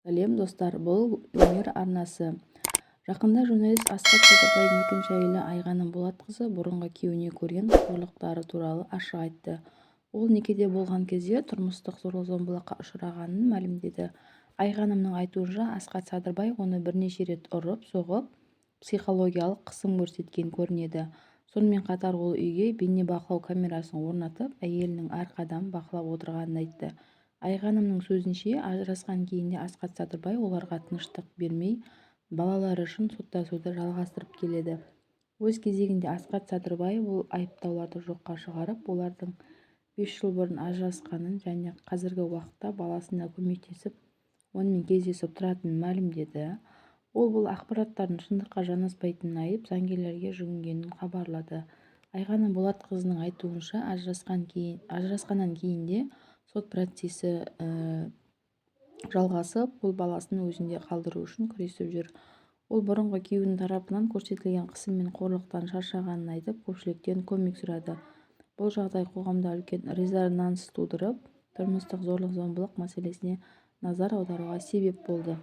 сәлем достар, бұл өнер арнасы. Жақында журналист асхат садырбайдың екінші әйелі айғаным болатқызы бұрынғы күйеуіне көрген қорлықтары туралы ашық айтты. Ол некеде болған кезде тұрмыстық зорлық-зомбылыққа ұшырағанын мәлімдеді. Айғанымның айтуынша Асхат Садырбай оны бірнеше рет ұрып-соғып, психологиялық қысым көрсеткен көрінеді. Сонымен қатар ол үйге бейнебақылау камерасын орнатып, әйелінің әр қадамын бақылап отырғанын айтты. Айғанымның сөзінше, ажырасқан кейінде Асхат Садырбай оларға тыныштық бермей, балалары үшін соттасуды жалғастырып келеді. Өз кезегінде Асхат Садырбай бұл айыптауларды жоққа шығарып, олардың 5 жыл бұрын ажырасқанын және қазіргі уақытта баласына көмектесіп, онымен кездесіп тұратынын мәлімдеді. Ол бұл ақпараттардың шындыққа жанаспайтынын айтып, заңгерлерге жүгінгенін хабарлады. Айғаным Болатқызының айтуынша, ажырасқаннан кейін де сот процесі жалғасып, ол баласын өзінде қалдыру үшін күресіп жүр. Ол бұрынғы күйеуінің тарапынан көрсетілген қысым мен қорлықтан шаршағанын айтып, көпшіліктен көмек сұрады. Бұл жағдай қоғамда үлкен резонанс тудырып, тұрмыстық зорлық-зомбылық мәселесіне назар аударуға себеп болды.